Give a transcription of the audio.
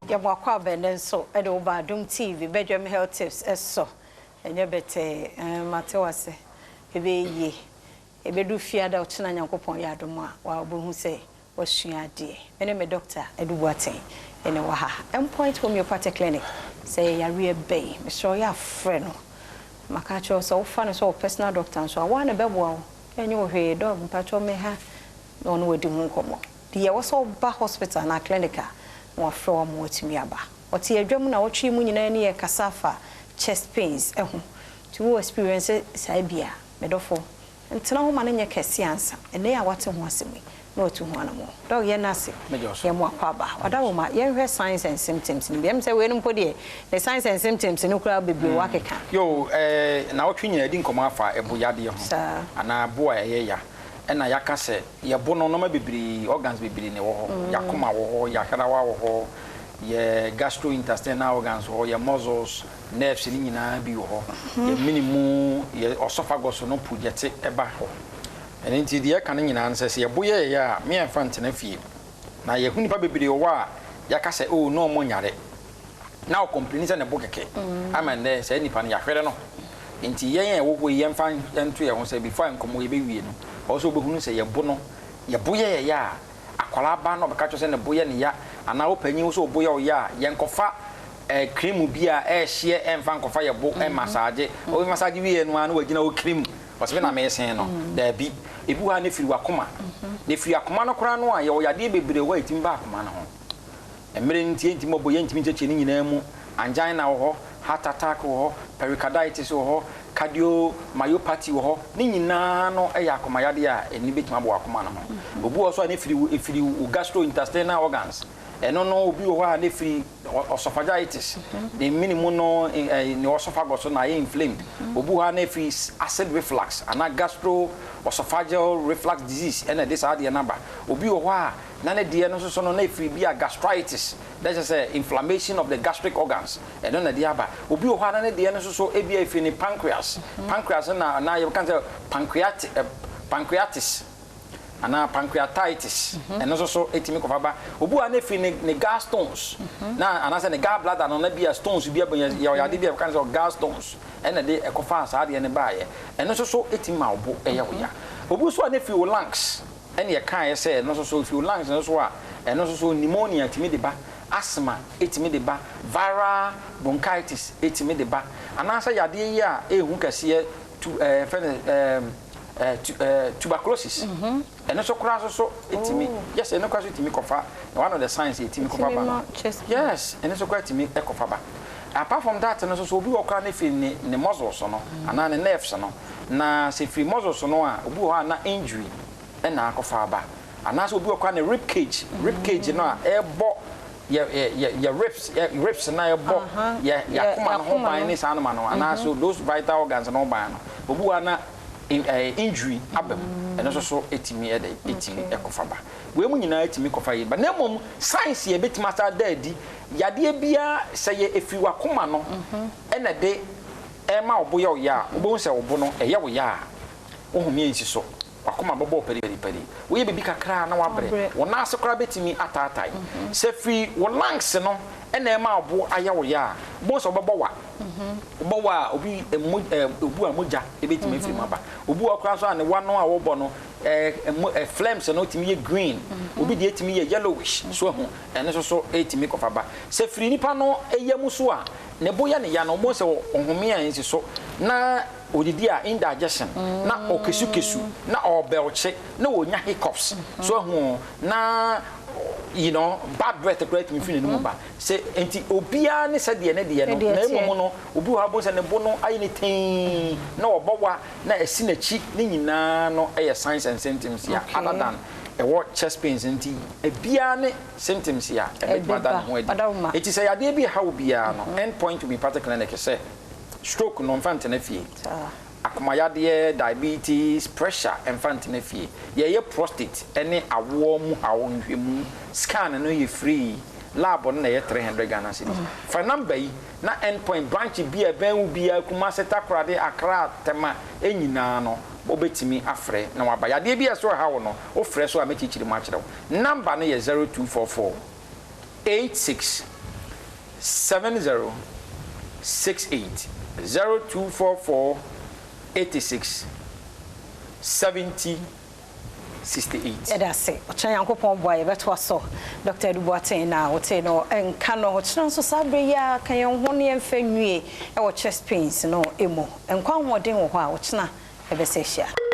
Yamwakwa benenso edo ba Adom TV bedwem health tips eso enye bete matewase ebe ebedu fiada otuna nyankopon ya Adom a wa obohu se wasua ade ene me doctor edu boaten ene wa ha endpoint homeopathic clinic say yare ebe me so ya frɛ no maka cho so fa no so personal doctor so wa na bebo enye wo hwe dog mpacho me ha no no wadi hu nkomo die wo so ba hospital na clinic wa from wotumi aba oti adwam na wotwe mu nyina ne ye kasafa chest pains eho to wo experience sai bia medofo ntena ho ma ne nye kese ansa ene ya wate ho asemi na otu ho anamo dog ye nase ye mo akwaba oda wo ma ye hwe signs and symptoms ni biem se we no mpodie the signs and symptoms ni kura bebre wa keka yo na wotwe nyina di nkomo afa ebo yade ho ana bo a ye ya ena yakase ye bo no ma bibiri organs bibiri ne wo ho yakoma wo ho yakarawa wo ho ye gastrointestinal organs ho ye muscles nerves ni nyina bi wo ho ye minimum ye esophagus no project eba ho ene nti de kan nyina nse se ye bo ye ya me en fa ntena fie na ye huni pa bibiri wo a yakase o no mo nyare na o complain se ne bo keke amande se nipa ne yahwere no nti yen wo ho ye mfa nto ye ho se before nkomo ye be wie no also behunu se ye bo no ye bo ye ya akwala ba no be ka cho se ne bo ye ne ya ana wo panyin wo so bo ye o ya ye nkofa cream bia hye emfa nkofa ye bo massage o massage wie no ana wagina wo cream o se na me sen no da bi ebu ha ne firi wakoma ne firi akoma no kora no a ye o yade bebre wa etim ba akoma no ho emere ntie ntimo bo ye ntimi cheche ni nyina mu angina wo ho heart attack wo ho pericarditis wo ho cardiomyopathy wo ho ni nyina no eya akoma yade a eni betima bo akoma no ho obu so na firi gastrointestinal organs eno no obi wo ha na firi esophagitis the minimum no ni esophagus na inflamed obu ha na firi acid reflux ana gastroesophageal reflux disease ena this ade number obi wo ha na ne de no so no na firi bia gastritis that is inflammation of the gastric organs eno na de aba obi wo ha na ne de no so ebia firi ni pancreas na you can say pancreatitis ana pancreatitis eno so etimi ko faba obu ana firi ni gallstones na ana say ni gallbladder no na bia stones bia ya de bia kan say gallstones ena de ekofa sa de ne baaye eno so etimi ma obo eye wo ya obu so ana firi lungs ene ye kan ye say eno so firi lungs eno so a eno so pneumonia etimi de ba asthma etimi de ba viral bronchitis etimi de ba ana say yade yi a ehun kase tuberculosis and so cross so etimi yes and no cross etimi kofa one of the signs etimi kofa ba yes and so quite etimi ekofa ba apart from that and so obi okra na fi ne muscles no ana ne nerves no na se fi muscles no a obi ho na injury na akofa ba ana so obi okra na rib cage no a ebo ya ribs na ebo ya kuma no ho ban ni san no ana so those vital organs no ban no obi ho na injury abem and also etimi etimi ekofaba we mu nyina etimi kofa yi ba na mom science ye betima sta daddy yade bia seye efi wakoma no ena de ema oboye o ya obo se obo no eye wo ya ohumi ensi so wakoma bobo peri we ye bibi kakra na wabre wona asekora betimi atatai se fi wo lungs no ena ema obo aya wo ya bo so bobo wa bowa obi obu amoja ebetimi firi maba obu okra so ane wano a wo bo no flames no timi ye green obi de etimi ye yellowish so ho ene so etimi kofaba se firi nipa no eyam so a ne boya ne ya no mo se ohome a ensi so na odidi a indigestion na okesu na obelche na onya hiccups so ho na you know bad breath great me feel no ba say enti obia ne se de ne de no na emu no obi ha bo se ne bo no ayi ne tin na obowa na esi na chi ne nyina no signs and symptoms ya other than what chest pains enti ebia ne symptoms ya e be bad ho edi eti say ade bi ha obia no end point to be particular clinic say stroke no mfante na fie akomayade diabetes pressure enfant na fie ye prostate ene awo mu hawo nhwemu scan no ye free lab no na ye 300 Ghana cedis for number yi na endpoint branch bi ben bia kuma seta krade akra tema enyina no obetimi afre na waba yade bia so hawo no o frɛ so a mechichiri ma kyerɛw number no ye 0244 86 70 68 0244 86 70 68. Yeah, that's it. Chanyankopon boy beto so Dr. Duboaten na wote no enka no chira so sabre ya kan ye ho ne emfa nwie e wo chest pains no emo enkwa hoden wo ho a wo china e be se hia.